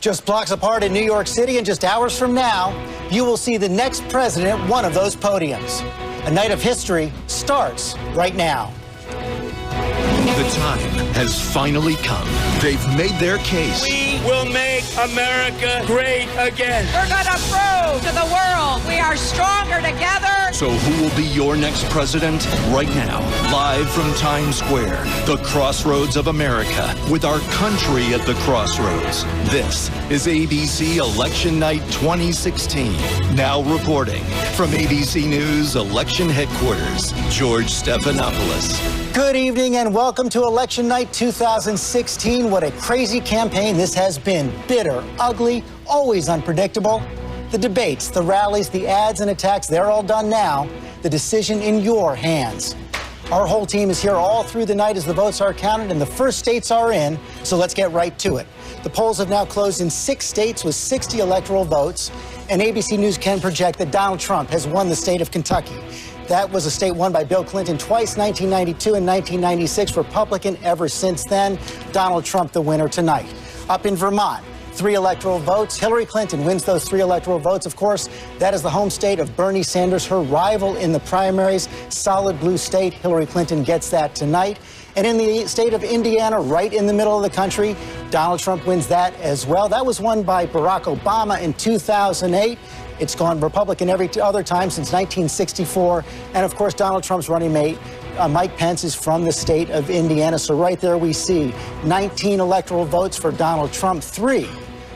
Just blocks apart in New York City, and just hours from now, you will see the next president at one of those podiums. A night of history starts right now. The time has finally come. They've made their case. We will make America great again. We're going to prove to the world we are stronger together. So who will be your next president? Right now, live from Times Square, the crossroads of America, with our country at the crossroads. This is ABC Election Night 2016. Now reporting from ABC News Election Headquarters, George Stephanopoulos. Good evening and welcome to Election Night 2016. What a crazy campaign this has been. Bitter, ugly, always unpredictable. The debates, the rallies, the ads and attacks, they're all done now. The decision in your hands. Our whole team is here all through the night as the votes are counted and the first states are in, so let's get right to it. The polls have now closed in 6 states with 60 electoral votes, and ABC News can project that Donald Trump has won the state of Kentucky. That was a state won by Bill Clinton twice, 1992 and 1996, Republican ever since then. Donald Trump the winner tonight. Up in Vermont, 3 electoral votes. Hillary Clinton wins those 3 electoral votes. Of course, that is the home state of Bernie Sanders, her rival in the primaries. Solid blue state. Hillary Clinton gets that tonight. And in the state of Indiana, right in the middle of the country, Donald Trump wins that as well. That was won by Barack Obama in 2008. It's gone Republican every other time since 1964. And of course, Donald Trump's running mate, Mike Pence, is from the state of Indiana. So right there we see 19 electoral votes for Donald Trump, 3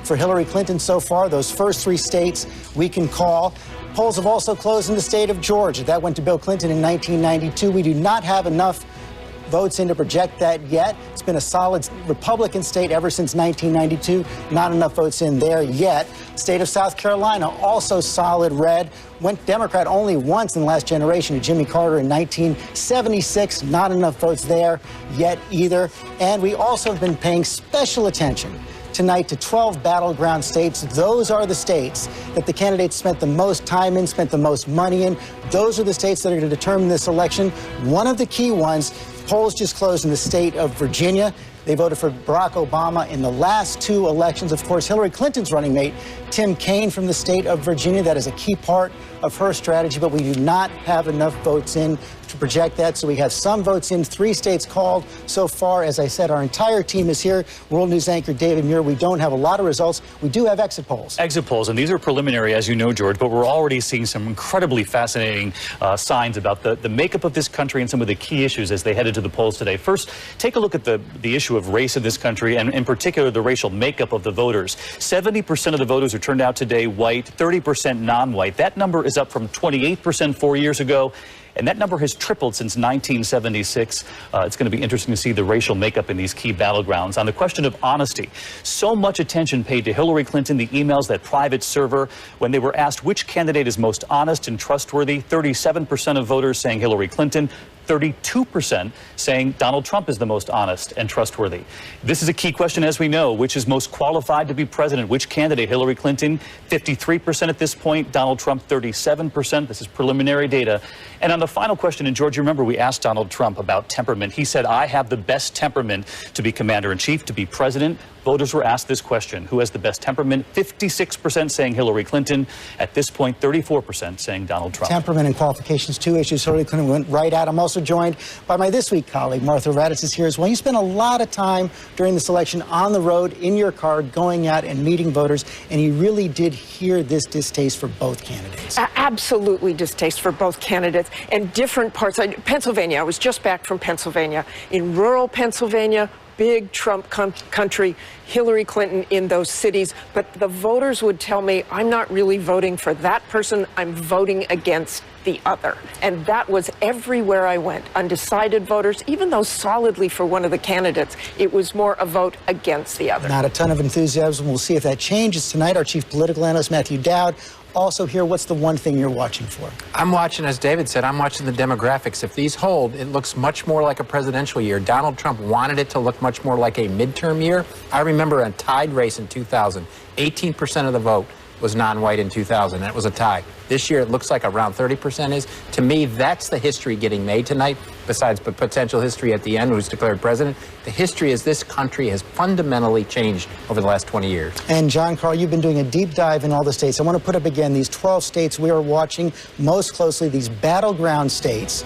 for Hillary Clinton so far. Those first 3 states we can call. Polls have also closed in the state of Georgia. That went to Bill Clinton in 1992. We do not have enough votes in to project that yet. It's been a solid Republican state ever since 1992. Not enough votes in there yet. State of South Carolina, also solid red. Went Democrat only once in the last generation to Jimmy Carter in 1976. Not enough votes there yet either. And we also have been paying special attention tonight to 12 battleground states. Those are the states that the candidates spent the most time in, spent the most money in. Those are the states that are going to determine this election. One of the key ones, polls just closed in the state of Virginia. They voted for Barack Obama in the last 2 elections. Of course, Hillary Clinton's running mate, Tim Kaine from the state of Virginia. That is a key part of her strategy, but we do not have enough votes in to project that. So we have some votes in, 3 states called so far. As I said, our entire team is here. World News anchor David Muir. We don't have a lot of results. We do have exit polls. Exit polls, and these are preliminary, as you know, George, but we're already seeing some incredibly fascinating signs about the makeup of this country and some of the key issues as they headed to the polls today. First, take a look at the issue of race in this country, and in particular the racial makeup of the voters. 70% of the voters who turned out today white, 30% non-white. That number is up from 28% 4 years ago. And that number has tripled since 1976. It's going to be interesting to see the racial makeup in these key battlegrounds. On the question of honesty, so much attention paid to Hillary Clinton, the emails, that private server, when they were asked which candidate is most honest and trustworthy, 37% of voters saying Hillary Clinton, 32% saying Donald Trump is the most honest and trustworthy. This is a key question, as we know, which is most qualified to be president. Which candidate? Hillary Clinton, 53% at this point. Donald Trump, 37%. This is preliminary data. And on the final question, and George, you remember we asked Donald Trump about temperament. He said, I have the best temperament to be commander-in-chief, to be president. Voters were asked this question: who has the best temperament? 56% saying Hillary Clinton. At this point, 34% saying Donald Trump. Temperament and qualifications, 2 issues. Hillary Clinton went right at. I'm also joined by my This Week colleague, Martha Raddatz is here as well. You spent a lot of time during this election on the road, in your car, going out and meeting voters, and you really did hear this distaste for both candidates. Absolutely distaste for both candidates, and different parts. Pennsylvania, I was just back from Pennsylvania. In rural Pennsylvania, big Trump country, Hillary Clinton in those cities, but the voters would tell me, I'm not really voting for that person, I'm voting against the other. And that was everywhere I went. Undecided voters, even though solidly for one of the candidates, it was more a vote against the other. Not a ton of enthusiasm. We'll see if that changes tonight. Our chief political analyst, Matthew Dowd, also here. What's the one thing you're watching for? I'm watching, as David said, I'm watching the demographics. If these hold, it looks much more like a presidential year. Donald Trump wanted it to look much more like a midterm year. I remember a tied race in 2000, 18% of the vote was non-white in 2000, and it was a tie. This year, it looks like around 30% is. To me, that's the history getting made tonight, besides the potential history at the end, who's declared president. The history is this country has fundamentally changed over the last 20 years. And John Carl, you've been doing a deep dive in all the states. I want to put up again these 12 states we are watching most closely, these battleground states.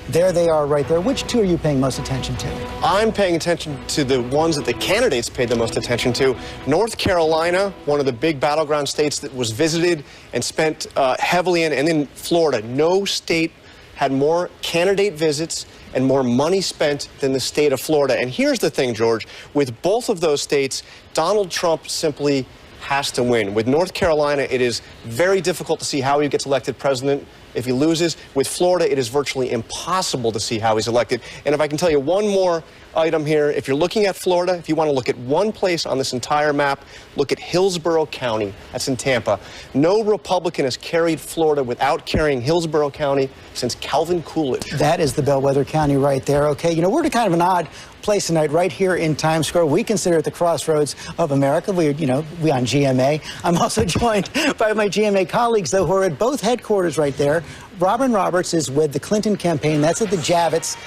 There they are right there. Which two are you paying most attention to? I'm paying attention to the ones that the candidates paid the most attention to. North Carolina, one of the big battleground states that was visited and spent heavily in, and then Florida. No state had more candidate visits and more money spent than the state of Florida. And here's the thing, George. With both of those states, Donald Trump simply has to win. With North Carolina, it is very difficult to see how he gets elected president if he loses. With Florida, it is virtually impossible to see how he's elected. And if I can tell you one more item here, if you're looking at Florida, if you want to look at one place on this entire map, look at Hillsborough County. That's in Tampa. No Republican has carried Florida without carrying Hillsborough County since Calvin Coolidge. That is the bellwether county right there. Okay, you know, we're at kind of an odd place tonight right here in Times Square. We consider it the crossroads of America. We on GMA. I'm also joined by my GMA colleagues, though, who are at both headquarters right there. Robin Roberts is with the Clinton campaign. That's at the Javits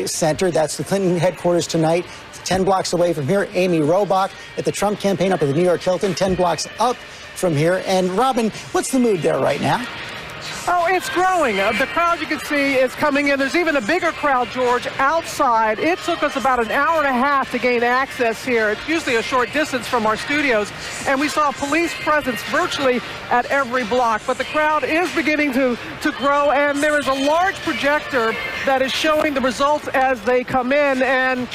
Center. That's the Clinton headquarters tonight. 10 blocks away from here. Amy Robach at the Trump campaign up at the New York Hilton, 10 blocks up from here. And Robin, what's the mood there right now? Oh, it's growing. The crowd, you can see, is coming in. There's even a bigger crowd, George, outside. It took us about an hour and a half to gain access here. It's usually a short distance from our studios, and we saw police presence virtually at every block. But the crowd is beginning to grow, and there is a large projector that is showing the results as they come in, and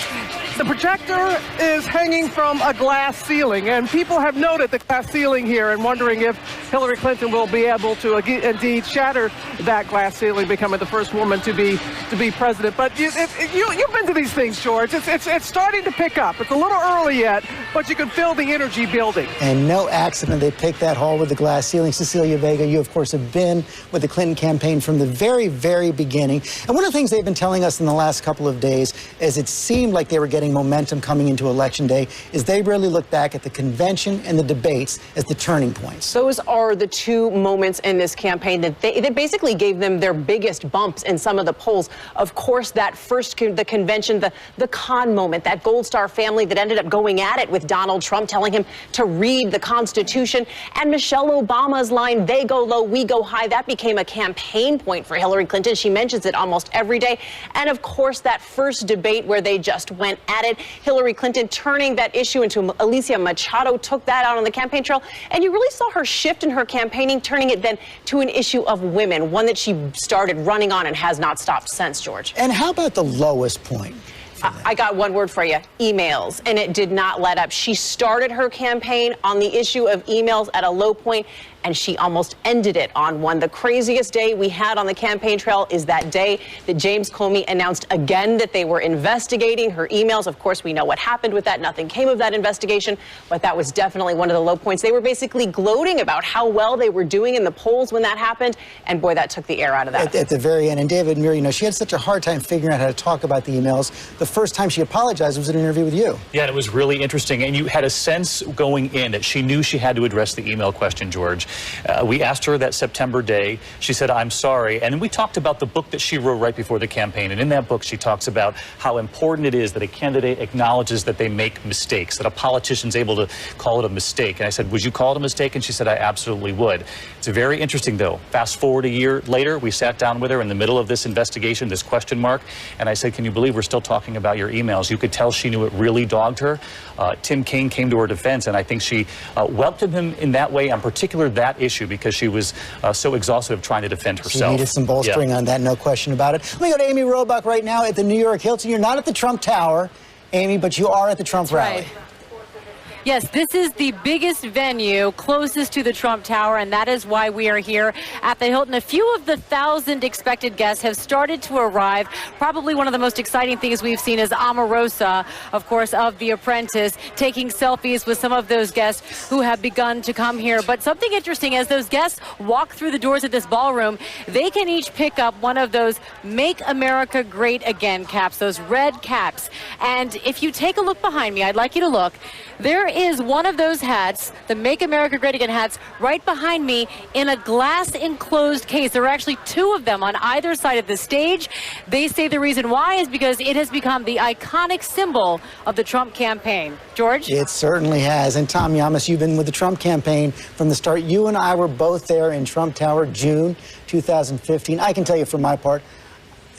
the projector is hanging from a glass ceiling, and people have noted the glass ceiling here and wondering if Hillary Clinton will be able to indeed shatter that glass ceiling, becoming the first woman to be president. But you've been to these things, George. It's starting to pick up. It's a little early yet, but you can feel the energy building. And no accident they picked that hall with the glass ceiling. Cecilia Vega, you, of course, have been with the Clinton campaign from the very, very beginning. And one of the things they've been telling us in the last couple of days, as it seemed like they were getting momentum coming into Election Day, is they really look back at the convention and the debates as the turning points. Those are the two moments in this campaign that basically gave them their biggest bumps in some of the polls. Of course, that first, the convention, the con moment, that Gold Star family that ended up going at it with Donald Trump, telling him to read the Constitution, and Michelle Obama's line, "They go low, we go high," that became a campaign point for Hillary Clinton. She mentions it almost every day. And of course, that first debate where they just went at it, Hillary Clinton turning that issue into Alicia Machado, took that out on the campaign trail, and you really saw her shift in her campaigning, turning it then to an issue of women, one that she started running on and has not stopped since, George. And how about the lowest point? I got one word for you: emails. And it did not let up. She started her campaign on the issue of emails at a low point, and she almost ended it on one. The craziest day we had on the campaign trail is that day that James Comey announced again that they were investigating her emails. Of course, we know what happened with that. Nothing came of that investigation, but that was definitely one of the low points. They were basically gloating about how well they were doing in the polls when that happened, and boy, that took the air out of that. At the very end. And David Muir, you know, she had such a hard time figuring out how to talk about the emails. The first time she apologized was in an interview with you. Yeah, and it was really interesting, and you had a sense going in that she knew she had to address the email question, George. We asked her that September day. She said, "I'm sorry." And we talked about the book that she wrote right before the campaign. And in that book, she talks about how important it is that a candidate acknowledges that they make mistakes, that a politician's able to call it a mistake. And I said, "Would you call it a mistake?" And she said, "I absolutely would." It's very interesting, though. Fast forward a year later, we sat down with her in the middle of this investigation, this question mark. And I said, "Can you believe we're still talking about your emails?" You could tell she knew it really dogged her. Tim Kaine came to her defense, and I think she welcomed him in that way, in particular that issue, because she was so exhausted of trying to defend herself. She needed some bolstering on that, no question about it. Let me go to Amy Robach right now at the New York Hilton. You're not at the Trump Tower, Amy, but you are at the Trump rally. Right. Yes, this is the biggest venue closest to the Trump Tower, and that is why we are here at the Hilton. A few of the 1,000 expected guests have started to arrive. Probably one of the most exciting things we've seen is Omarosa, of course, of The Apprentice, taking selfies with some of those guests who have begun to come here. But something interesting, as those guests walk through the doors of this ballroom, they can each pick up one of those Make America Great Again caps, those red caps. And if you take a look behind me, I'd like you to look. There is one of those hats, the Make America Great Again hats, right behind me in a glass enclosed case. There are actually two of them on either side of the stage. They say the reason why is because it has become the iconic symbol of the Trump campaign. George? It certainly has. And Tom Yamas, you've been with the Trump campaign from the start. You and I were both there in Trump Tower, June 2015. I can tell you for my part,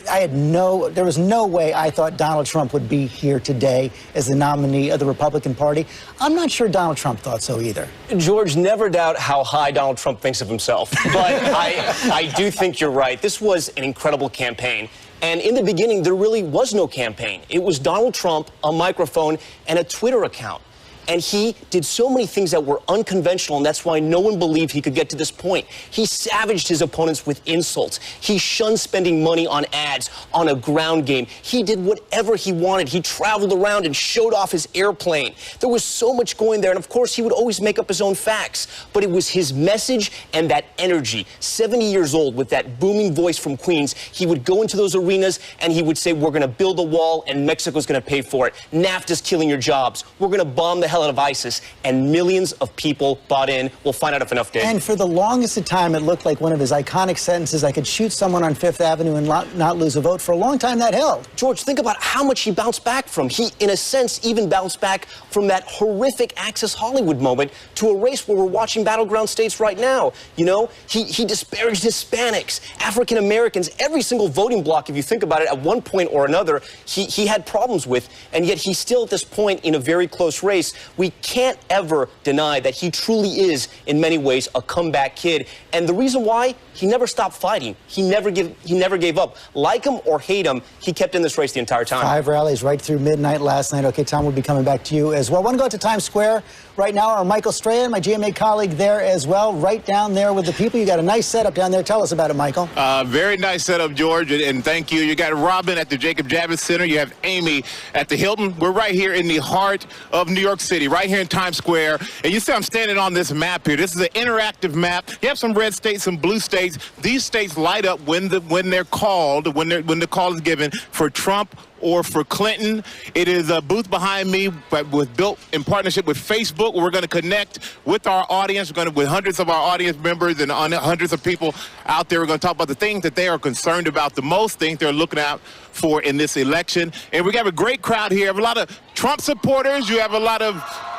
there was no way I thought Donald Trump would be here today as the nominee of the Republican Party. I'm not sure Donald Trump thought so either. George, never doubt how high Donald Trump thinks of himself. But I do think you're right. This was an incredible campaign. And in the beginning, there really was no campaign. It was Donald Trump, a microphone, and a Twitter account. And he did so many things that were unconventional, and that's why no one believed he could get to this point. He savaged his opponents with insults. He shunned spending money on ads, on a ground game. He did whatever he wanted. He traveled around and showed off his airplane. There was so much going there, and of course, he would always make up his own facts. But it was his message and that energy. 70 years old, with that booming voice from Queens, he would go into those arenas and he would say, we're going to build a wall and Mexico's going to pay for it. NAFTA's killing your jobs. We're going to bomb the hell out of ISIS, and millions of people bought in. We'll find out if enough did. And for the longest of time, it looked like one of his iconic sentences, I could shoot someone on Fifth Avenue and not lose a vote. For a long time, that held. George, think about how much he bounced back from. He, in a sense, even bounced back from that horrific Access Hollywood moment to a race where we're watching battleground states right now. You know, he disparaged Hispanics, African Americans, every single voting bloc, if you think about it, at one point or another, he had problems with, and yet he's still at this point in a very close race. We can't ever deny that he truly is, in many ways, a comeback kid. And the reason why, he never stopped fighting. He never gave up. Like him or hate him, he kept in this race the entire time. 5 rallies right through midnight last night. Okay, Tom, we'll be coming back to you as well. I want to go out to Times Square right now. Our Michael Strahan, my GMA colleague there as well, right down there with the people. You got a nice setup down there. Tell us about it, Michael. Very nice setup, George, and thank you. You got Robin at the Jacob Javits Center. You have Amy at the Hilton. We're right here in the heart of New York City, right here in Times Square. And you see I'm standing on this map here. This is an interactive map. You have some red states, some blue states. These states light up when they're called, when the call is given for Trump or for Clinton. It is a booth behind me, but built in partnership with Facebook. We're going to connect with our audience. We're going to, with hundreds of our audience members and hundreds of people out there. We're going to talk about the things that they are concerned about the most, things they're looking out for in this election. And we have a great crowd here. You have a lot of Trump supporters. You have a lot of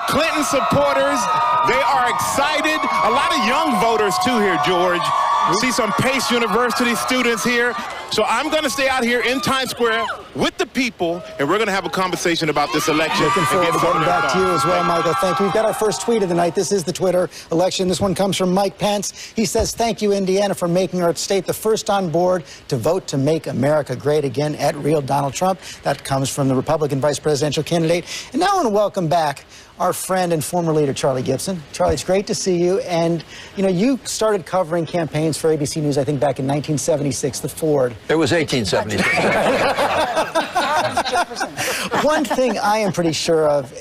Clinton supporters. They are excited. A lot of young voters too here, George. See some Pace University students here. So I'm going to stay out here in Times Square with the people, and we're going to have a conversation about this election. Looking forward to getting back to you as well, Michael. Thank you. We've got our first tweet of the night. This is the Twitter election. This one comes from Mike Pence. He says, thank you, Indiana, for making our state the first on board to vote to make America great again at real Donald Trump. That comes from the Republican vice presidential candidate. And now I want to welcome back our friend and former leader, Charlie Gibson. Charlie, it's great to see you. And, you know, you started covering campaigns for ABC News, I think, back in 1976, the Ford. It was 1876. One thing I am pretty sure of,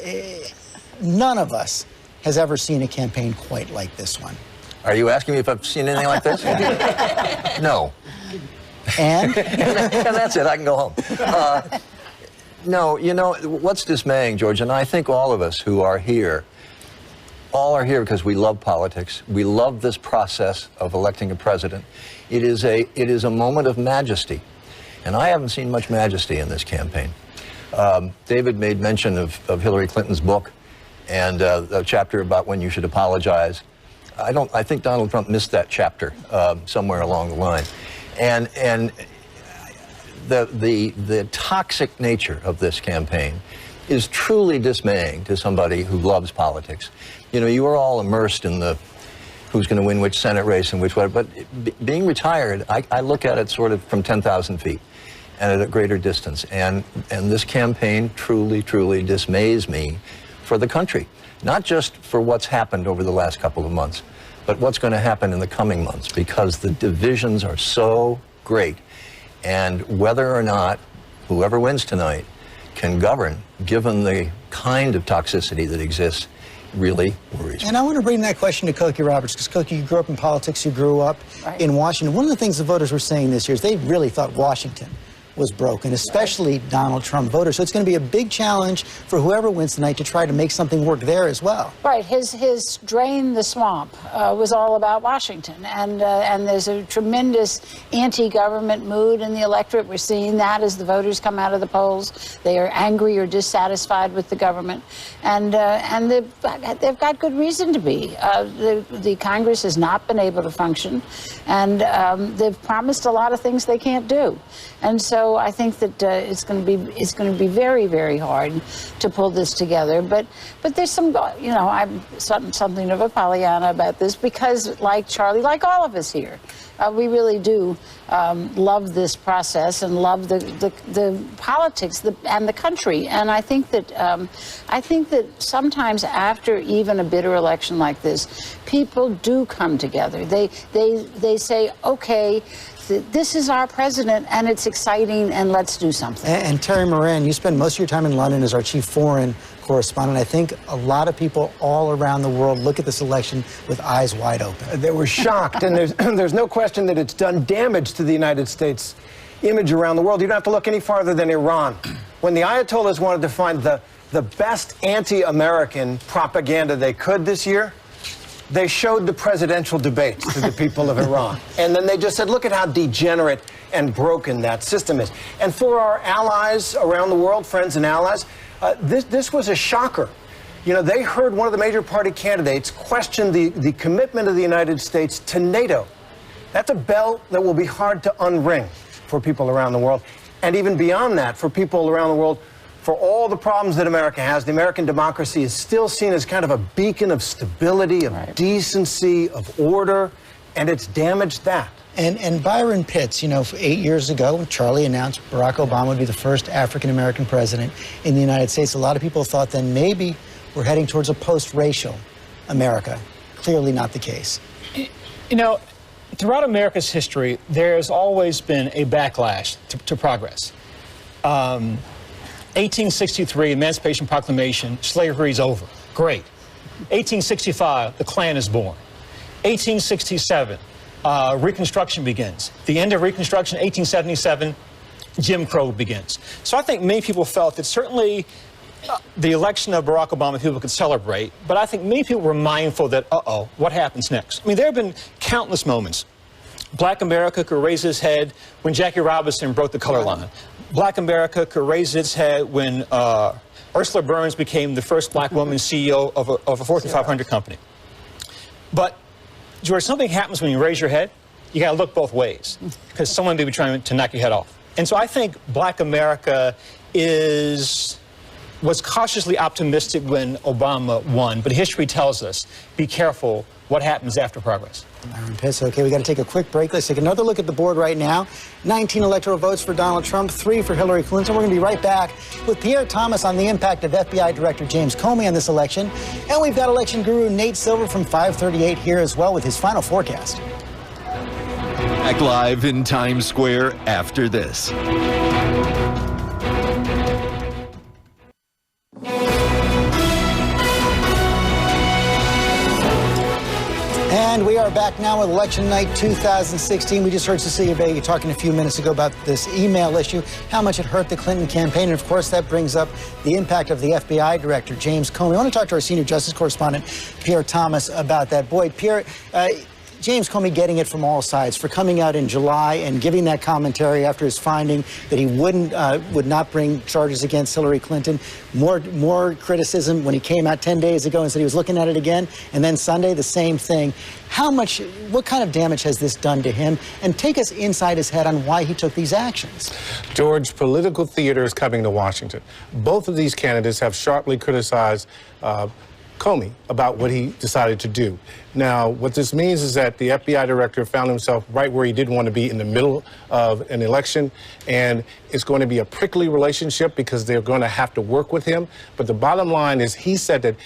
none of us has ever seen a campaign quite like this one. Are you asking me if I've seen anything like this? No. And? And that's it. I can go home. No, you know, what's dismaying, George, and I think all of us who are here, all are here because we love politics. We love this process of electing a president. It is a moment of majesty, and I haven't seen much majesty in this campaign. David made mention of Hillary Clinton's book and a chapter about when you should apologize. I think Donald Trump missed that chapter somewhere along the line, and the toxic nature of this campaign is truly dismaying to somebody who loves politics. You know, you are all immersed in the who's going to win which Senate race and which whatever, but being retired, I look at it sort of from 10,000 feet and at a greater distance. And this campaign truly, truly dismays me for the country. Not just for what's happened over the last couple of months, but what's going to happen in the coming months, because the divisions are so great. And whether or not whoever wins tonight can govern, given the kind of toxicity that exists, really worries me. And I want to bring that question to Cokie Roberts, because Cokie, you grew up in politics, you grew up in Washington. One of the things the voters were saying this year is they really thought Washington was broken, especially Donald Trump voters. So it's going to be a big challenge for whoever wins tonight to try to make something work there as well. Right. His drain the swamp was all about Washington, and there's a tremendous anti-government mood in the electorate. We're seeing that as the voters come out of the polls. They are angry or dissatisfied with the government, and they've got good reason to be. The Congress has not been able to function, and they've promised a lot of things they can't do. And so I think that it's going to be very, very hard to pull this together. But there's some, you know, I'm something of a Pollyanna about this, because like Charlie, like all of us here, we really do love this process and love the politics and the country. And I think that sometimes after even a bitter election like this, people do come together. They say, okay, this is our president, and it's exciting, and let's do something. And Terry Moran, you spend most of your time in London as our chief foreign correspondent. I think a lot of people all around the world look at this election with eyes wide open. They were shocked, and there's no question that it's done damage to the United States image around the world. You don't have to look any farther than Iran. When the Ayatollahs wanted to find the best anti-American propaganda they could this year, they showed the presidential debates to the people of Iran. And then they just said, look at how degenerate and broken that system is. And for our allies around the world, friends and allies, this was a shocker. You know, they heard one of the major party candidates question the commitment of the United States to NATO. That's a bell that will be hard to unring for people around the world. And even beyond that, for people around the world, for all the problems that America has, the American democracy is still seen as kind of a beacon of stability, of decency, of order, and it's damaged that. And Byron Pitts, you know, 8 years ago, when Charlie announced Barack Obama would be the first African-American president in the United States, a lot of people thought then maybe we're heading towards a post-racial America. Clearly not the case. You know, throughout America's history, there's always been a backlash to progress. 1863, Emancipation Proclamation, slavery is over. Great. 1865, the Klan is born. 1867, Reconstruction begins. The end of Reconstruction, 1877, Jim Crow begins. So I think many people felt that certainly the election of Barack Obama, people could celebrate, but I think many people were mindful that, uh-oh, what happens next? I mean, there have been countless moments. Black America could raise its head when Jackie Robinson broke the color line. Black America could raise its head when Ursula Burns became the first black woman CEO of a Fortune 500 company. But, George, something happens when you raise your head. You got to look both ways, because someone may be trying to knock your head off. And so I think Black America was cautiously optimistic when Obama won, but history tells us, be careful what happens after progress. Byron Pitts, okay, we got to take a quick break. Let's take another look at the board right now. 19 electoral votes for Donald Trump, 3 for Hillary Clinton. We're going to be right back with Pierre Thomas on the impact of FBI Director James Comey on this election. And we've got election guru Nate Silver from 538 here as well with his final forecast. Back live in Times Square after this. And we are back now with Election Night 2016. We just heard Cecilia Vega talking a few minutes ago about this email issue, how much it hurt the Clinton campaign. And, of course, that brings up the impact of the FBI Director, James Comey. I want to talk to our senior justice correspondent, Pierre Thomas, about that. Boy, Pierre, James Comey getting it from all sides for coming out in July and giving that commentary after his finding that he would not bring charges against Hillary Clinton. More criticism when he came out 10 days ago and said he was looking at it again. And then Sunday, the same thing. What kind of damage has this done to him? And take us inside his head on why he took these actions. George, political theater is coming to Washington. Both of these candidates have sharply criticized Comey about what he decided to do. Now, what this means is that the FBI director found himself right where he didn't want to be in the middle of an election, and it's going to be a prickly relationship because they're going to have to work with him. But the bottom line is he said that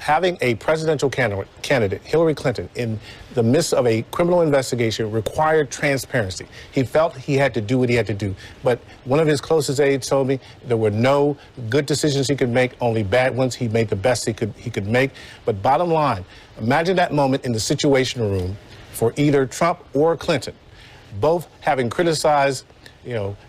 having a presidential candidate, Hillary Clinton, in the midst of a criminal investigation required transparency. He felt he had to do what he had to do. But one of his closest aides told me there were no good decisions he could make, only bad ones. He made the best he could make. But bottom line, imagine that moment in the Situation Room for either Trump or Clinton, both having criticized,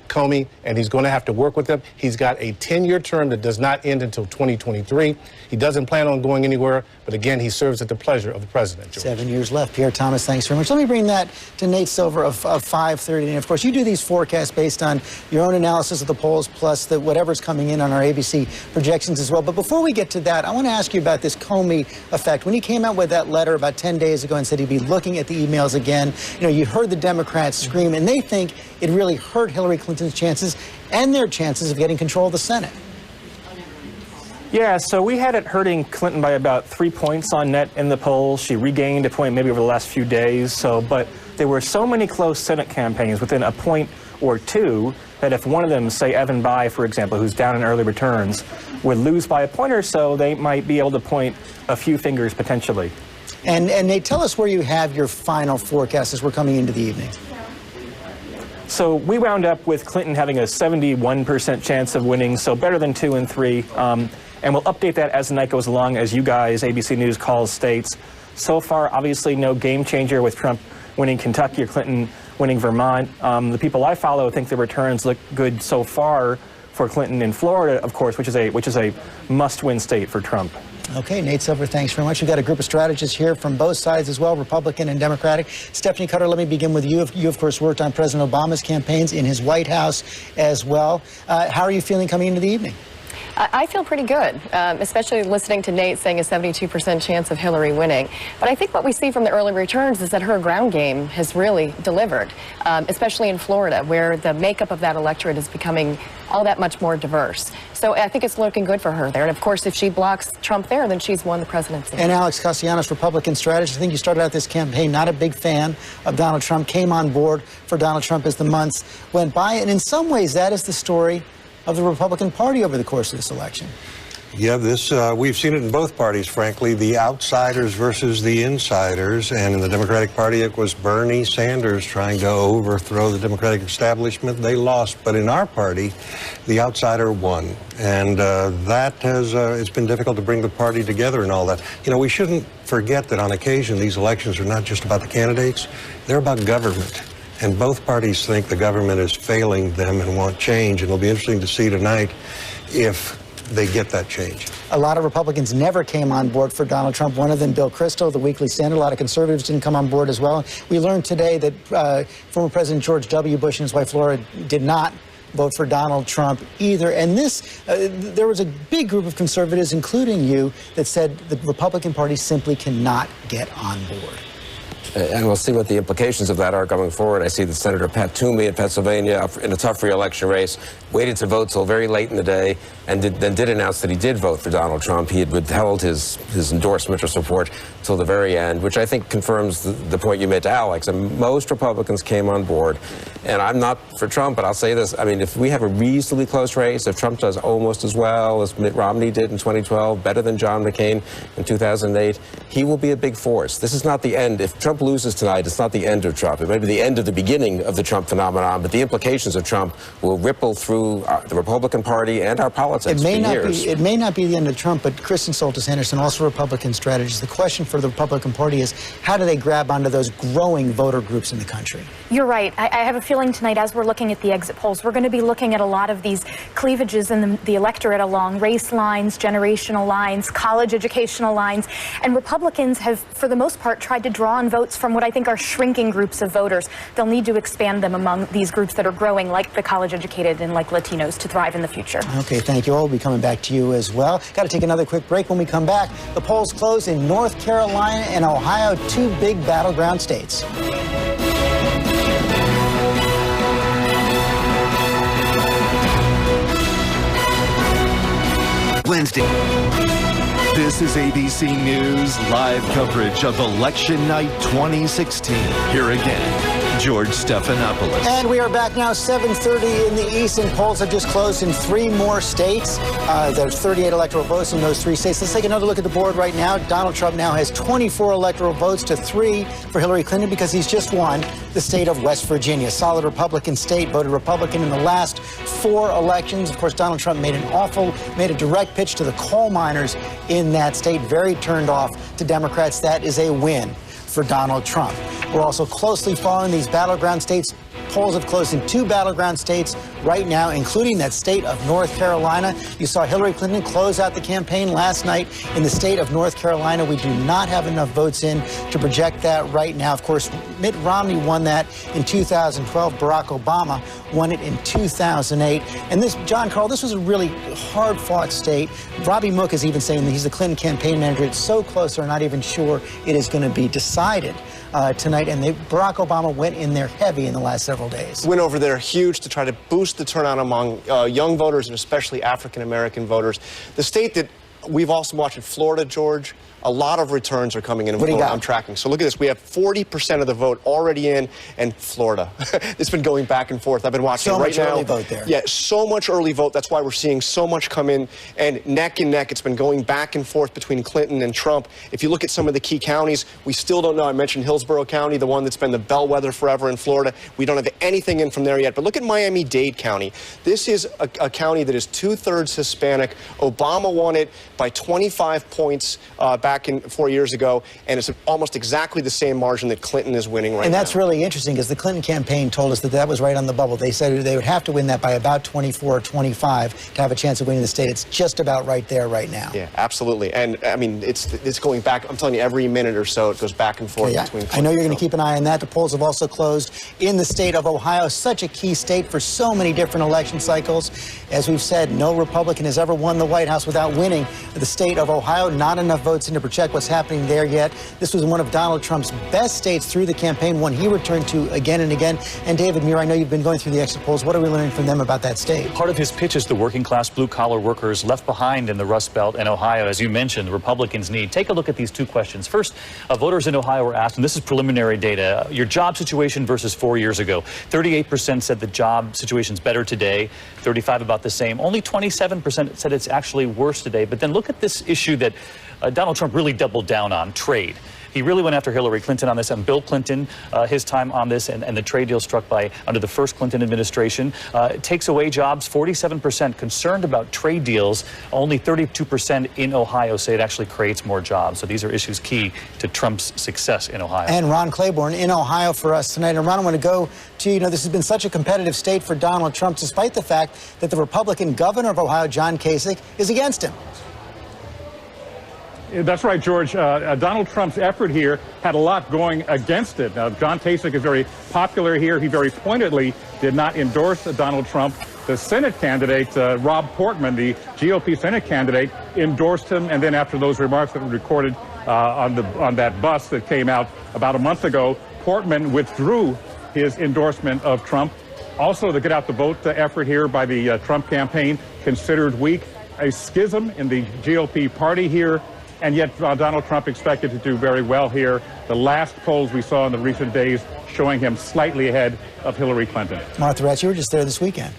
Comey, and he's going to have to work with them. He's got a 10-year term that does not end until 2023. He doesn't plan on going anywhere, but again, he serves at the pleasure of the president, George. 7 years left. Pierre Thomas, thanks very much. Let me bring that to Nate Silver of 530. And of course, you do these forecasts based on your own analysis of the polls, plus whatever's coming in on our ABC projections as well. But before we get to that, I want to ask you about this Comey effect. When he came out with that letter about 10 days ago and said he'd be looking at the emails again, you heard the Democrats scream, and they think it really hurt Hillary Clinton's chances and their chances of getting control of the Senate. Yeah, so we had it hurting Clinton by about 3 points on net in the polls. She regained a point maybe over the last few days. But there were so many close Senate campaigns within a point or two that if one of them, say Evan Bayh, for example, who's down in early returns, would lose by a point or so, they might be able to point a few fingers potentially. And Nate, tell us where you have your final forecast as we're coming into the evening. So we wound up with Clinton having a 71% chance of winning, so better than 2 and 3. And we'll update that as the night goes along, as you guys, ABC News calls states. So far, obviously, no game changer with Trump winning Kentucky or Clinton winning Vermont. The people I follow think the returns look good so far for Clinton in Florida, of course, which is a must-win state for Trump. Okay, Nate Silver, thanks very much. We've got a group of strategists here from both sides as well, Republican and Democratic. Stephanie Cutter, let me begin with you. You, of course, worked on President Obama's campaigns in his White House as well. How are you feeling coming into the evening? I feel pretty good, especially listening to Nate saying a 72% chance of Hillary winning. But I think what we see from the early returns is that her ground game has really delivered, especially in Florida, where the makeup of that electorate is becoming all that much more diverse. So I think it's looking good for her there. And of course, if she blocks Trump there, then she's won the presidency. And Alex Castellanos, Republican strategist, I think you started out this campaign not a big fan of Donald Trump, came on board for Donald Trump as the months went by. And in some ways, that is the story of the Republican Party over the course of this election. Yeah, we've seen it in both parties, frankly, the outsiders versus the insiders. And in the Democratic Party, it was Bernie Sanders trying to overthrow the Democratic establishment. They lost. But in our party, the outsider won. And it's been difficult to bring the party together and all that. We shouldn't forget that on occasion, these elections are not just about the candidates. They're about government. And both parties think the government is failing them and want change. And it'll be interesting to see tonight if they get that change. A lot of Republicans never came on board for Donald Trump. One of them, Bill Kristol, the Weekly Standard. A lot of conservatives didn't come on board as well. We learned today that former President George W. Bush and his wife Laura did not vote for Donald Trump either. And there was a big group of conservatives, including you, that said the Republican Party simply cannot get on board. And we'll see what the implications of that are going forward. I see that Senator Pat Toomey in Pennsylvania, in a tough re-election race, waited to vote till very late in the day and then did announce that he did vote for Donald Trump. He had withheld his endorsement or support till the very end, which I think confirms the point you made to Alex. And most Republicans came on board. And I'm not for Trump, but I'll say this. I mean, if we have a reasonably close race, if Trump does almost as well as Mitt Romney did in 2012, better than John McCain in 2008, he will be a big force. This is not the end. If Trump loses tonight, it's not the end of Trump. It may be the end of the beginning of the Trump phenomenon, but the implications of Trump will ripple through the Republican Party and our politics for years. It may not be the end of Trump, but Kristen Soltis Anderson, also Republican strategist. The question for the Republican Party is, how do they grab onto those growing voter groups in the country? You're right. I have a feeling tonight, as we're looking at the exit polls, we're going to be looking at a lot of these cleavages in the electorate along race lines, generational lines, college educational lines. And Republicans have, for the most part, tried to draw on votes from what I think are shrinking groups of voters. They'll need to expand them among these groups that are growing, like the college educated and like Latinos, to thrive in the future. Okay, thank you all. We'll be coming back to you as well. Got to take another quick break. When we come back, the polls close in North Carolina and Ohio, two big battleground states. Wednesday. This is ABC News live coverage of Election Night 2016. Here again, George Stephanopoulos. And we are back now, 7:30 in the East, and polls have just closed in 3 more states. There's 38 electoral votes in those 3 states. Let's take another look at the board right now. Donald Trump now has 24 electoral votes to 3 for Hillary Clinton because he's just won the state of West Virginia. Solid Republican state, voted Republican in the last 4 elections. Of course, Donald Trump made a direct pitch to the coal miners in that state, very turned off to Democrats. That is a win for Donald Trump. We're also closely following these battleground states polls have closed in 2 battleground states right now, including that state of North Carolina. You saw Hillary Clinton close out the campaign last night in the state of North Carolina. We do not have enough votes in to project that right now. Of course, Mitt Romney won that in 2012. Barack Obama won it in 2008. And this, John Carl, this was a really hard-fought state. Robbie Mook is even saying that he's the Clinton campaign manager. It's so close, they're not even sure it is going to be decided tonight. And Barack Obama went in there heavy in the last several days. Went over there huge to try to boost the turnout among young voters and especially African-American voters. The state that we've also watched in Florida, George, a lot of returns are coming in Florida. I'm tracking. So look at this. We have 40% of the vote already in Florida. It's been going back and forth. I've been watching so right much now. Early vote there. Yeah, so much early vote. That's why we're seeing so much come in. And neck and neck, it's been going back and forth between Clinton and Trump. If you look at some of the key counties, we still don't know. I mentioned Hillsborough County, the one that's been the bellwether forever in Florida. We don't have anything in from there yet. But look at Miami-Dade County. This is a county that is 2/3 Hispanic. Obama won it by 25 points back in 4 years ago, and it's almost exactly the same margin that Clinton is winning right now. And that's really interesting because the Clinton campaign told us that that was right on the bubble. They said they would have to win that by about 24 or 25 to have a chance of winning the state. It's just about right there right now. Yeah, absolutely. And I mean, it's going back. I'm telling you, every minute or so it goes back and forth between Clinton. I know you're going to keep an eye on that. The polls have also closed in the state of Ohio, such a key state for so many different election cycles. As we've said, no Republican has ever won the White House without winning the state of Ohio. Not enough votes in to project what's happening there yet. This was one of Donald Trump's best states through the campaign, one he returned to again and again. And David Muir, I know you've been going through the exit polls. What are we learning from them about that state? Part of his pitch is the working class blue collar workers left behind in the Rust Belt and Ohio. As you mentioned, the Republicans need. Take a look at these 2 questions. First, voters in Ohio were asked, and this is preliminary data, your job situation versus 4 years ago. 38% said the job situation's better today. 35% about the same. Only 27% said it's actually worse today. But then look at this issue that Donald Trump really doubled down on, trade. He really went after Hillary Clinton on this, and Bill Clinton, his time on this, and the trade deal struck by under the first Clinton administration. It takes away jobs. 47% concerned about trade deals. Only 32% in Ohio say it actually creates more jobs. So these are issues key to Trump's success in Ohio. And Ron Claiborne in Ohio for us tonight. And Ron, I want to go to, this has been such a competitive state for Donald Trump, despite the fact that the Republican governor of Ohio, John Kasich, is against him. That's right, George. Donald Trump's effort here had a lot going against it. Now, John Kasich is very popular here. He very pointedly did not endorse Donald Trump. The Senate candidate, Rob Portman, the GOP Senate candidate, endorsed him. And then after those remarks that were recorded on that bus that came out about a month ago, Portman withdrew his endorsement of Trump. Also, the Get Out the Vote effort here by the Trump campaign considered weak. A schism in the GOP party here. And yet Donald Trump expected to do very well here. The last polls we saw in the recent days showing him slightly ahead of Hillary Clinton. Martha Ratz, you were just there this weekend.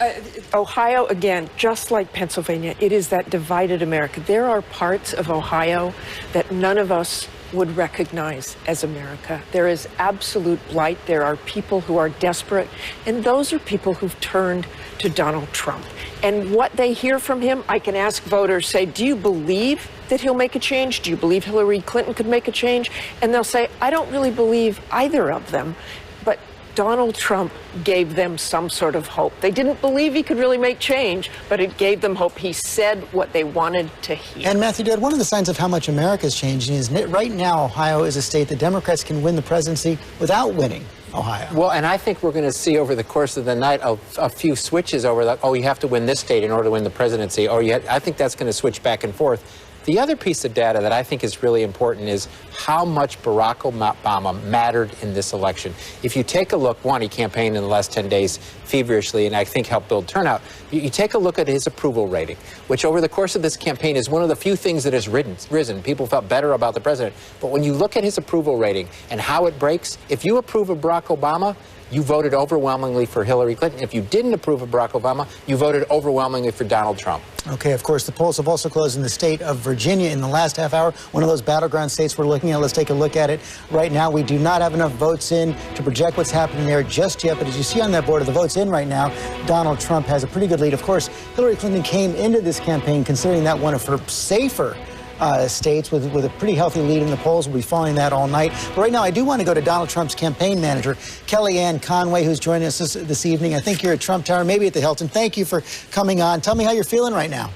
Ohio, again, just like Pennsylvania, it is that divided America. There are parts of Ohio that none of us would recognize as America. There is absolute blight. There are people who are desperate, and those are people who've turned to Donald Trump. And what they hear from him, I can ask voters, say, do you believe that he'll make a change? Do you believe Hillary Clinton could make a change? And they'll say, I don't really believe either of them. But Donald Trump gave them some sort of hope. They didn't believe he could really make change, but it gave them hope. He said what they wanted to hear. And Matthew Dad, one of the signs of how much America is changing is right now Ohio is a state that Democrats can win the presidency without winning Ohio. Well, and I think we're going to see over the course of the night a few switches over that. Oh, you have to win this state in order to win the presidency. Or I think that's going to switch back and forth. The other piece of data that I think is really important is how much Barack Obama mattered in this election. If you take a look, one, he campaigned in the last 10 days feverishly, and I think helped build turnout. You take a look at his approval rating, which over the course of this campaign is one of the few things that has risen. People felt better about the president. But when you look at his approval rating and how it breaks, if you approve of Barack Obama, you voted overwhelmingly for Hillary Clinton. If you didn't approve of Barack Obama, you voted overwhelmingly for Donald Trump. Okay, of course, the polls have also closed in the state of Virginia in the last half hour, one of those battleground states we're looking at. Let's take a look at it right now. We do not have enough votes in to project what's happening there just yet, but as you see on that board of the votes in right now, Donald Trump has a pretty good lead. Of course, Hillary Clinton came into this campaign considering that one of her safer states with a pretty healthy lead in the polls. We'll be following that all night. But right now, I do want to go to Donald Trump's campaign manager, Kellyanne Conway, who's joining us this evening. I think you're at Trump Tower, maybe at the Hilton. Thank you for coming on. Tell me how you're feeling right now.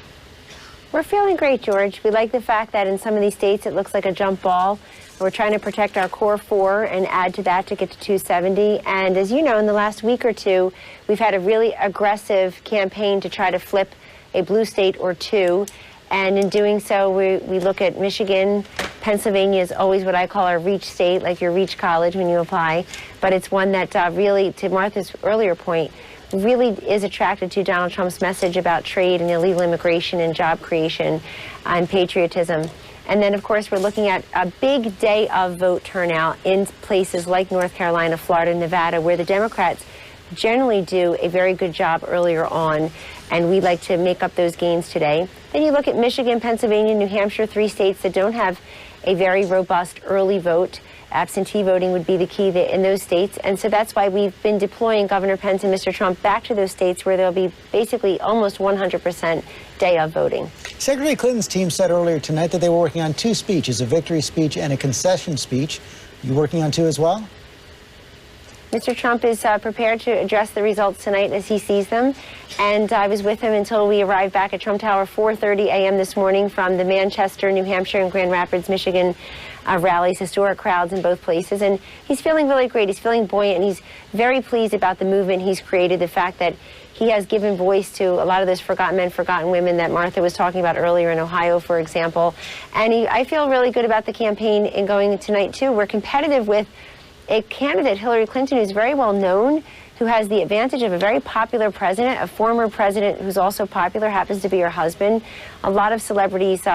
We're feeling great, George. We like the fact that in some of these states it looks like a jump ball. We're trying to protect our core 4 and add to that to get to 270. And as you know, in the last week or two, we've had a really aggressive campaign to try to flip a blue state or 2. And in doing so, we look at Michigan. Pennsylvania is always what I call our reach state, like your reach college when you apply. But it's one that really, to Martha's earlier point, really is attracted to Donald Trump's message about trade and illegal immigration and job creation and patriotism. And then, of course, we're looking at a big day of vote turnout in places like North Carolina, Florida, Nevada, where the Democrats generally do a very good job earlier on, and we like to make up those gains today. Then you look at Michigan, Pennsylvania, New Hampshire, 3 states that don't have a very robust early vote. Absentee voting would be the key in those states. And so that's why we've been deploying Governor Pence and Mr. Trump back to those states where there'll be basically almost 100% day of voting. Secretary Clinton's team said earlier tonight that they were working on 2 speeches, a victory speech and a concession speech. You working on 2 as well? Mr. Trump is prepared to address the results tonight as he sees them. And I was with him until we arrived back at Trump Tower 4:30 a.m. this morning from the Manchester, New Hampshire, and Grand Rapids, Michigan rallies, historic crowds in both places. And he's feeling really great. He's feeling buoyant, and he's very pleased about the movement he's created, the fact that he has given voice to a lot of those forgotten men, forgotten women that Martha was talking about earlier in Ohio, for example. And I feel really good about the campaign in going tonight, too. We're competitive with a candidate, Hillary Clinton, who's very well known, who has the advantage of a very popular president, a former president who's also popular, happens to be her husband. A lot of celebrities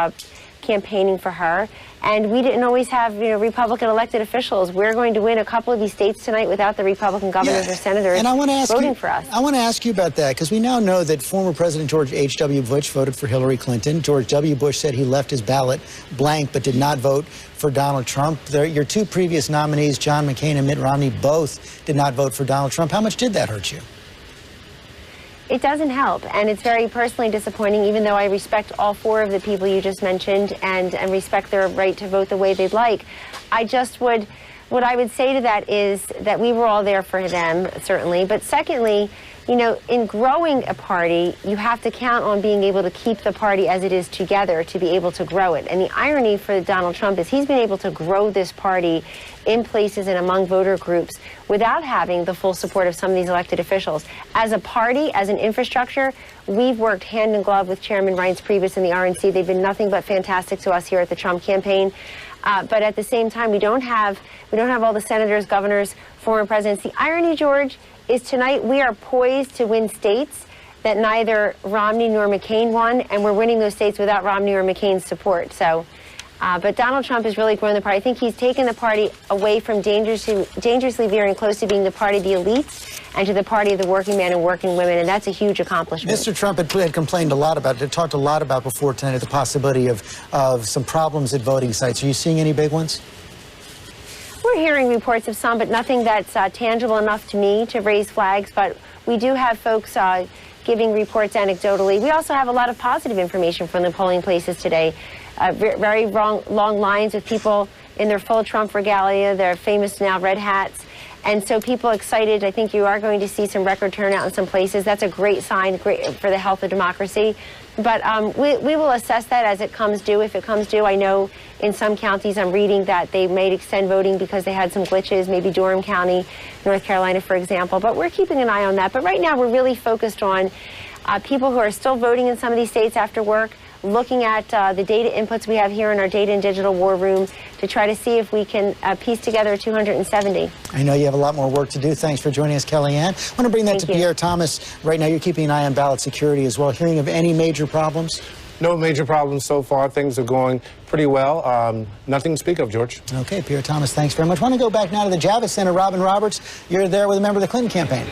campaigning for her. And we didn't always have, Republican elected officials. We're going to win a couple of these states tonight without the Republican governors or senators voting for us. I want to ask you about that, because we now know that former President George H.W. Bush voted for Hillary Clinton. George W. Bush said he left his ballot blank but did not vote for Donald Trump. Your 2 previous nominees, John McCain and Mitt Romney, both did not vote for Donald Trump. How much did that hurt you? It doesn't help, and it's very personally disappointing, even though I respect all 4 of the people you just mentioned and respect their right to vote the way they'd like. What I would say to that is that we were all there for them, certainly, but secondly, in growing a party, you have to count on being able to keep the party as it is together to be able to grow it. And the irony for Donald Trump is he's been able to grow this party in places and among voter groups without having the full support of some of these elected officials. As a party, as an infrastructure, we've worked hand in glove with Chairman Reince Priebus and the RNC. They've been nothing but fantastic to us here at the Trump campaign. But at the same time, we don't have all the senators, governors, former presidents. The irony, George, is tonight we are poised to win states that neither Romney nor McCain won, and we're winning those states without Romney or McCain's support. So, but Donald Trump has really grown the party. I think he's taken the party away from dangerously veering close to being the party of the elites and to the party of the working man and working women, and that's a huge accomplishment. Mr. Trump had complained a lot about it, talked a lot about before tonight the possibility of some problems at voting sites. Are you seeing any big ones? We're hearing reports of some, but nothing that's tangible enough to me to raise flags. But we do have folks giving reports anecdotally. We also have a lot of positive information from the polling places today. Very long lines with people in their full Trump regalia, their famous now red hats. And so people excited. I think you are going to see some record turnout in some places. That's a great sign, great for the health of democracy. But we will assess that as it comes due. If it comes due, I know in some counties I'm reading that they may extend voting because they had some glitches, maybe Durham County, North Carolina, for example. But we're keeping an eye on that. But right now we're really focused on people who are still voting in some of these states after work, looking at the data inputs we have here in our data and digital war room to try to see if we can piece together 270. I know you have a lot more work to do. Thanks for joining us, Kellyanne. I want to bring that to Pierre Thomas. Right now you're keeping an eye on ballot security as well. Hearing of any major problems? No major problems so far. Things are going pretty well. Nothing to speak of, George. Okay, Pierre Thomas, thanks very much. I want to go back now to the Javits Center. Robin Roberts, you're there with a member of the Clinton campaign.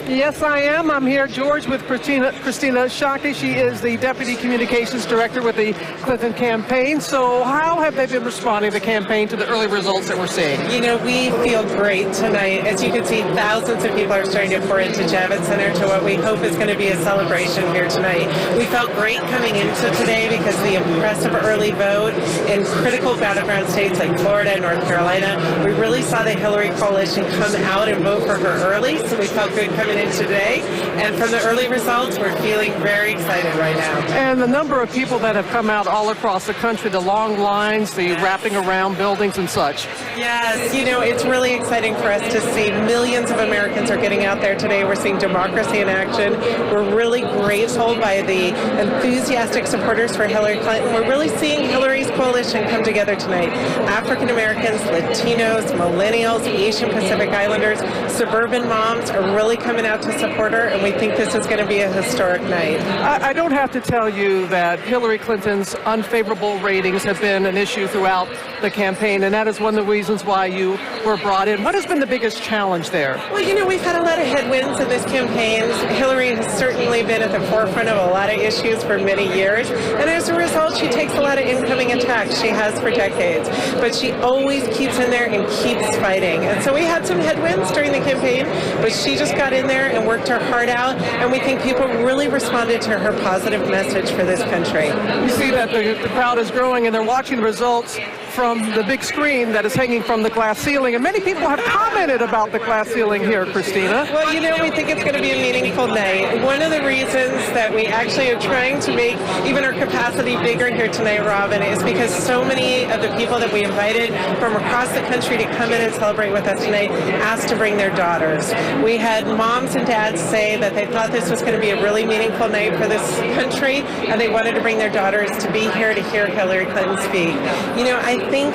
Yes, I am. I'm here, George, with Christina Shakti. She is the Deputy Communications Director with the Clinton campaign. So how have they been responding to the campaign to the early results that we're seeing? You know, we feel great tonight. As you can see, thousands of people are starting to pour into Javits Center to what we hope is going to be a celebration here tonight. We felt great coming into today because of the impressive early vote in critical battleground states like Florida and North Carolina. We really saw the Hillary coalition come out and vote for her early, so we felt good coming in today. And from the early results, we're feeling very excited right now. And the number of people that have come out all across the country, the long lines, the wrapping around buildings and such. Yes, you know, it's really exciting for us to see millions of Americans are getting out there today. We're seeing democracy in action. We're really grateful by the enthusiastic supporters for Hillary Clinton. We're really seeing Hillary's coalition come together tonight. African Americans, Latinos, millennials, Asian Pacific Islanders, suburban moms are really coming out to support her, and we think this is going to be a historic night. I don't have to tell you that Hillary Clinton's unfavorable ratings have been an issue throughout the campaign, and that is one of the reasons why you were brought in. What has been the biggest challenge there? Well, you know, we've had a lot of headwinds in this campaign. Hillary has certainly been at the forefront of a lot of issues for many years, and as a result, she takes a lot of incoming attacks. She has for decades, but she always keeps in there and keeps fighting. And so we had some headwinds during the campaign, but she just got in there and worked her heart out, and we think people really responded to her positive message for this country. You see that the crowd is growing, and they're watching the results from the big screen that is hanging from the glass ceiling, and many people have commented about the glass ceiling here, Christina. Well, you know, we think it's going to be a meaningful night. One of the reasons that we actually are trying to make even our capacity bigger here tonight, Robin, is because so many of the people that we invited from across the country to come in and celebrate with us tonight asked to bring their daughters. We had moms and dads say that they thought this was going to be a really meaningful night for this country, and they wanted to bring their daughters to be here to hear Hillary Clinton speak. You know, I think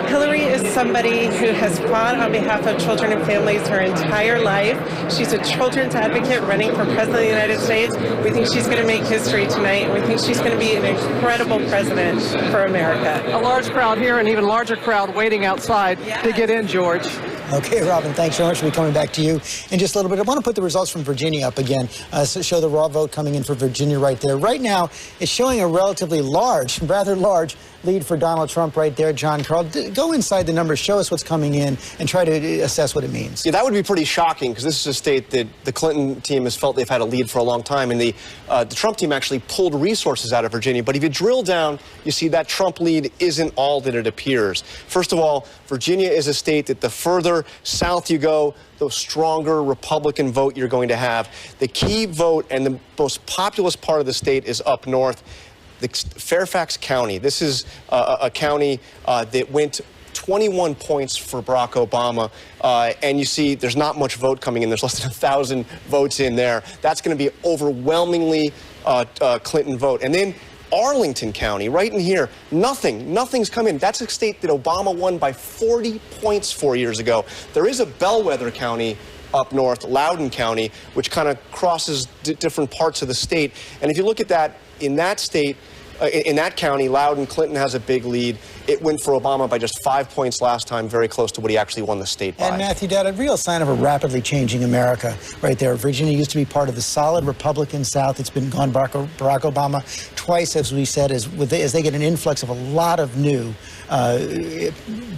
Hillary is somebody who has fought on behalf of children and families her entire life. She's a children's advocate running for President of the United States. We think she's going to make history tonight, and we think she's going to be an incredible president for America. A large crowd here, and even larger crowd waiting outside to get in, George. Okay, Robin, thanks very much for coming back to you in just a little bit. I want to put the results from Virginia up again, so show the raw vote coming in for Virginia right there. Right now, it's showing a relatively large, rather large lead for Donald Trump right there. John Carl, go inside the numbers, show us what's coming in, and try to assess what it means. Yeah, that would be pretty shocking, because this is a state that the Clinton team has felt they've had a lead for a long time, and the Trump team actually pulled resources out of Virginia. But if you drill down, you see that Trump lead isn't all that it appears. First of all, Virginia is a state that the further south you go, the stronger Republican vote you're going to have. The key vote and the most populous part of the state is up north. Fairfax County. This is a county that went 21 points for Barack Obama, and you see there's not much vote coming in. There's less than 1,000 votes in there. That's going to be overwhelmingly Clinton vote. And then Arlington County, right in here, nothing's come in. That's a state that Obama won by 40 points 4 years ago. There is a bellwether county up north, Loudoun County, which kind of crosses different parts of the state. And if you look at that, in that state, in that county, Loudoun, Clinton has a big lead. It went for Obama by just 5 points last time, very close to what he actually won the state by. And Matthew, Dad, a real sign of a rapidly changing America right there. Virginia used to be part of the solid Republican South. It's been gone Barack Obama twice, as we said, as they get an influx of a lot of new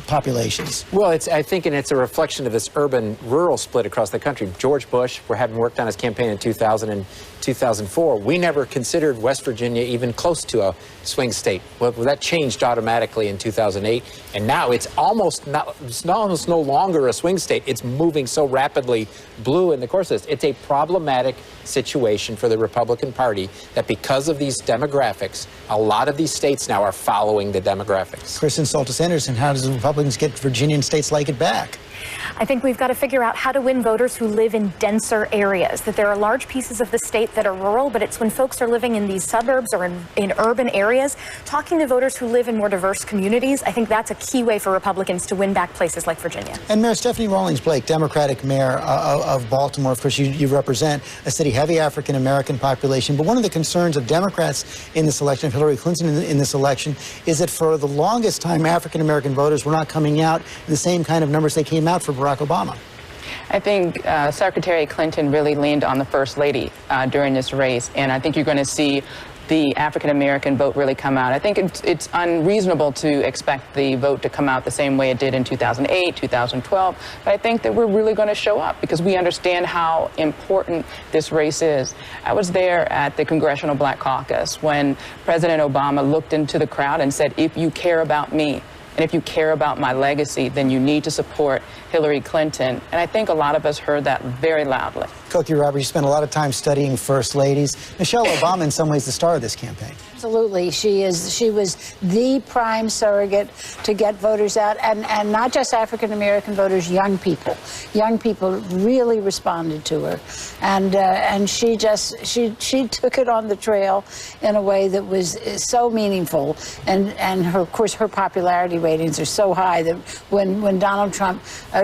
populations. Well, I think it's a reflection of this urban-rural split across the country. George Bush, having worked on his campaign in 2000 and 2004, we never considered West Virginia even close to a swing state. Well, that changed automatically in 2008, and now it's almost no longer a swing state. It's moving so rapidly blue in the course of this. It's a problematic situation for the Republican Party that because of these demographics, a lot of these states now are following the demographics. Kristen Soltis-Anderson, how does the Republicans get Virginia and states like it back? I think we've got to figure out how to win voters who live in denser areas, that there are large pieces of the state that are rural, but it's when folks are living in these suburbs or in urban areas, talking to voters who live in more diverse communities. I think that's a key way for Republicans to win back places like Virginia. And Mayor Stephanie Rawlings-Blake, Democratic mayor of Baltimore, of course, you represent a city heavy African-American population, but one of the concerns of Democrats in this election, of Hillary Clinton in this election, is that for the longest time, African-American voters were not coming out in the same kind of numbers they came out for Barack Obama. I think Secretary Clinton really leaned on the First Lady during this race, and I think you're going to see the African-American vote really come out. I think it's unreasonable to expect the vote to come out the same way it did in 2008, 2012, but I think that we're really going to show up because we understand how important this race is. I was there at the Congressional Black Caucus when President Obama looked into the crowd and said, if you care about me, and if you care about my legacy, then you need to support Hillary Clinton. And I think a lot of us heard that very loudly. Koki Roberts, you spent a lot of time studying first ladies. Michelle Obama, in some ways, the star of this campaign. Absolutely. She was the prime surrogate to get voters out, and not just African-American voters, young people. Young people really responded to her. And she took it on the trail in a way that was so meaningful. And her, of course, her popularity ratings are so high that when Donald Trump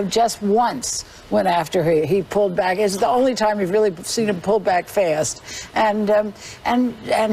just once went after her, he pulled back. It's the only time you've really seen him pull back fast. And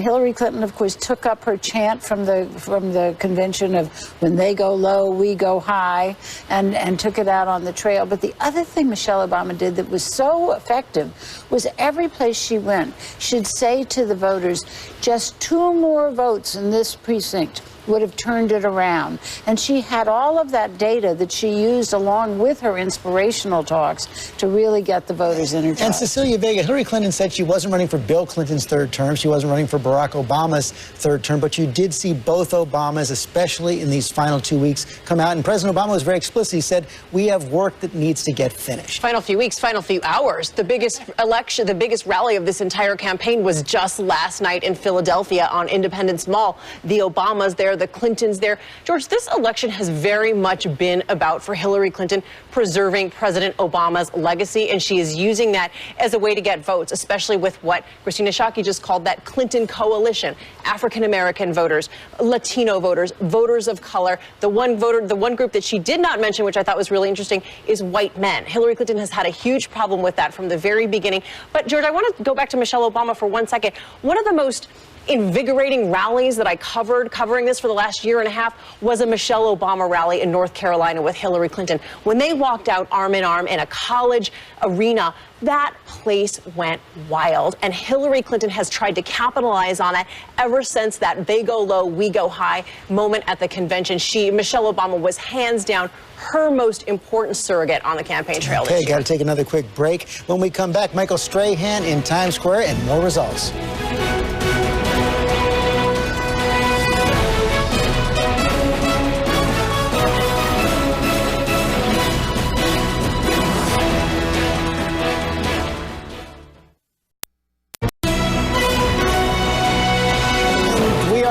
Hillary Clinton, of course, took up her chant from the convention of when they go low, we go high, and took it out on the trail. But the other thing Michelle Obama did that was so effective was every place she went, she'd say to the voters, just 2 more votes in this precinct would have turned it around. And she had all of that data that she used along with her inspirational talks to really get the voters energized. And Cecilia Vega, Hillary Clinton said she wasn't running for Bill Clinton's 3rd term. She wasn't running for Barack Obama's 3rd term. But you did see both Obamas, especially in these final 2 weeks, come out. And President Obama was very explicit. He said, we have work that needs to get finished. Final few weeks, final few hours. The biggest election, the biggest rally of this entire campaign was just last night in Philadelphia on Independence Mall. The Obamas there, the Clintons there. George, this election has very much been about, for Hillary Clinton, preserving President Obama's legacy, and she is using that as a way to get votes, especially with what Christina Shockey just called that Clinton coalition. African-American voters, Latino voters, voters of color. The one group that she did not mention, which I thought was really interesting, is white men. Hillary Clinton has had a huge problem with that from the very beginning. But George, I want to go back to Michelle Obama for 1 second. One of the most invigorating rallies that I covering this for the last year and a half was a Michelle Obama rally in North Carolina with Hillary Clinton. When they walked out arm in arm in a college arena, that place went wild, and Hillary Clinton has tried to capitalize on it ever since that they go low, we go high moment at the convention. Michelle Obama was hands down her most important surrogate on the campaign trail this year. Okay, got to take another quick break. When we come back, Michael Strahan in Times Square and more results.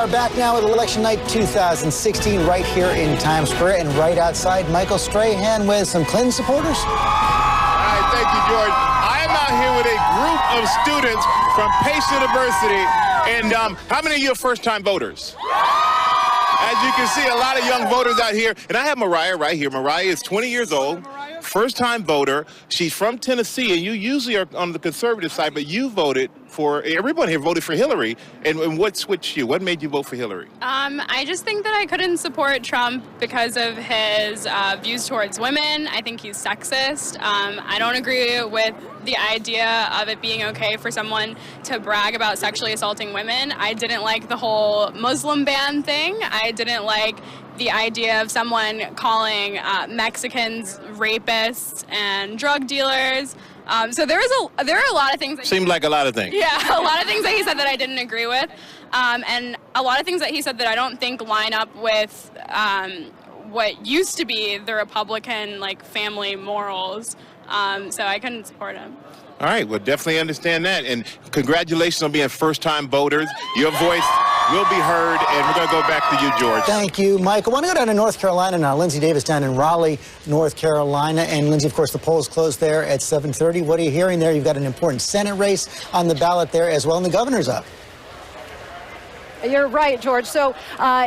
Back now with Election Night 2016 right here in Times Square, and right outside, Michael Strahan with some Clinton supporters. All right, thank you, George. I am out here with a group of students from Pace University, and how many of you are first-time voters? As you can see, a lot of young voters out here, and I have Mariah right here. Mariah is 20 years old, first-time voter. She's from Tennessee, and you usually are on the conservative side, but you voted for, everyone here voted for Hillary. And what switched you? What made you vote for Hillary? I just think that I couldn't support Trump because of his views towards women. I think he's sexist. I don't agree with the idea of it being okay for someone to brag about sexually assaulting women. I didn't like the whole Muslim ban thing. I didn't like the idea of someone calling Mexicans rapists and drug dealers. So there are a lot of things. Seemed like a lot of things. Yeah, a lot of things that he said that I didn't agree with, and a lot of things that he said that I don't think line up with what used to be the Republican family morals. So I couldn't support him. All right, well, definitely understand that. And congratulations on being first-time voters. Your voice will be heard, and we're going to go back to you, George. Thank you, Michael. I want to go down to North Carolina now. Lindsay Davis down in Raleigh, North Carolina. And Lindsay, of course, the polls closed there at 7:30. What are you hearing there? You've got an important Senate race on the ballot there as well, and the governor's up. You're right, George. So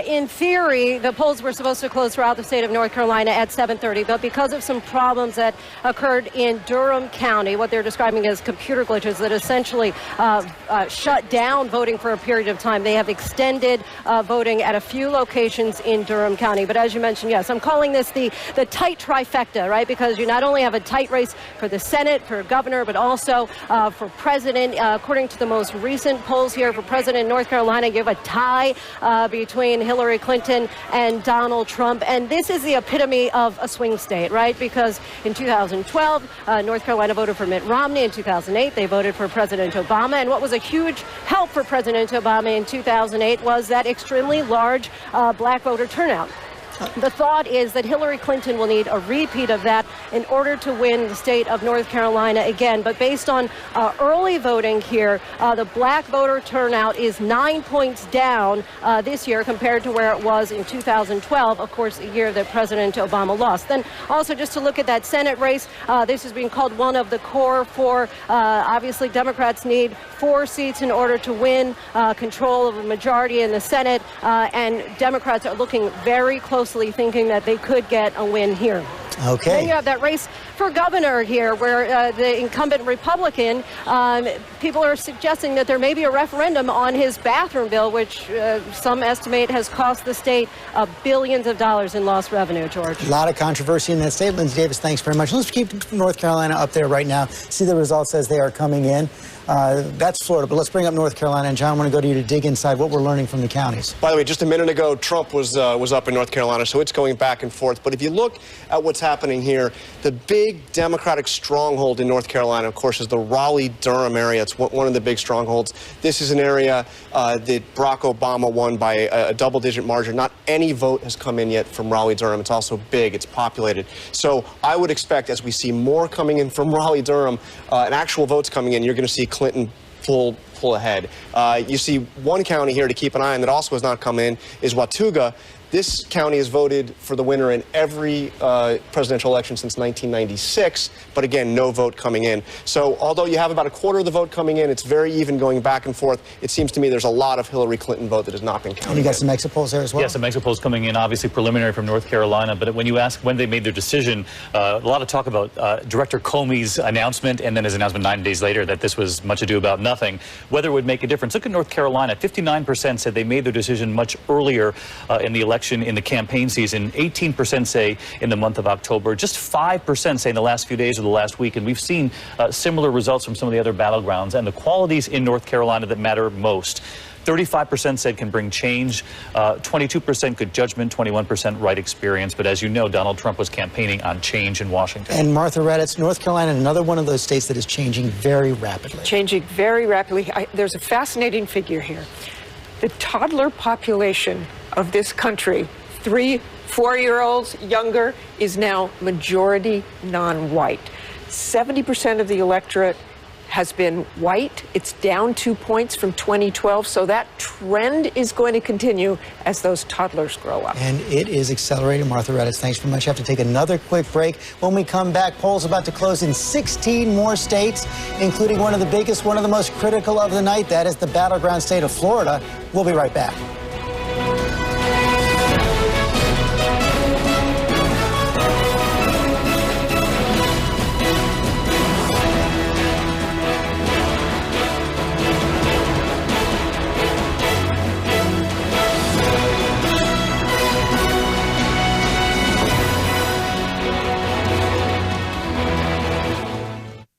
in theory, the polls were supposed to close throughout the state of North Carolina at 7:30, but because of some problems that occurred in Durham County, what they're describing as computer glitches that essentially shut down voting for a period of time, they have extended voting at a few locations in Durham County. But as you mentioned, yes, I'm calling this the tight trifecta, right? Because you not only have a tight race for the Senate, for governor, but also for president. According to the most recent polls here for president in North Carolina, you have a tie between Hillary Clinton and Donald Trump. And this is the epitome of a swing state, right? Because in 2012, North Carolina voted for Mitt Romney. In 2008, they voted for President Obama. And what was a huge help for President Obama in 2008 was that extremely large black voter turnout. The thought is that Hillary Clinton will need a repeat of that in order to win the state of North Carolina again. But based on early voting here, the black voter turnout is 9 points down this year compared to where it was in 2012, of course, the year that President Obama lost. Then also just to look at that Senate race, this is being called one of the core four. Obviously, Democrats need 4 seats in order to win control of a majority in the Senate, and Democrats are looking very closely, thinking that they could get a win here. Okay. Then you have that race for governor here, where the incumbent Republican, people are suggesting that there may be a referendum on his bathroom bill, which some estimate has cost the state billions of dollars in lost revenue, George. A lot of controversy in that state. Lindsay Davis, thanks very much. Let's keep North Carolina up there right now, see the results as they are coming in. That's Florida, but let's bring up North Carolina. And John, I want to go to you to dig inside what we're learning from the counties. By the way, just a minute ago, Trump was up in North Carolina, so it's going back and forth. But if you look at what's happening here, the big Democratic stronghold in North Carolina, of course, is the Raleigh-Durham area. It's one of the big strongholds. This is an area that Barack Obama won by a double-digit margin. Not any vote has come in yet from Raleigh-Durham. It's also big. It's populated. So I would expect, as we see more coming in from Raleigh-Durham and actual votes coming in, you're going to see Clinton pull ahead. You see one county here to keep an eye on that also has not come in is Watauga. This county has voted for the winner in every presidential election since 1996, but again, no vote coming in. So although you have about a quarter of the vote coming in, it's very even going back and forth. It seems to me there's a lot of Hillary Clinton vote that has not been counted. And you got some exit polls there as well? Yes, some exit polls coming in, obviously preliminary from North Carolina. But when you ask when they made their decision, a lot of talk about Director Comey's announcement and then his announcement 9 days later that this was much ado about nothing, whether it would make a difference. Look at North Carolina. 59% said they made their decision much earlier in the election. In the campaign season, 18% say in the month of October, just 5% say in the last few days or the last week. And we've seen similar results from some of the other battlegrounds and the qualities in North Carolina that matter most. 35% said can bring change, 22% good judgment, 21% right experience. But as you know, Donald Trump was campaigning on change in Washington. And Martha Raddatz, North Carolina, another one of those states that is changing very rapidly. Changing very rapidly. There's a fascinating figure here. The toddler population of this country, 3-, 4-year-olds, younger, is now majority non-white. 70% of the electorate has been white. It's down 2 points from 2012, so that trend is going to continue as those toddlers grow up. And it is accelerating. Martha Raddatz, thanks very much. I have to take another quick break. When we come back, polls about to close in 16 more states, including one of the biggest, one of the most critical of the night. That is the battleground state of Florida. We'll be right back.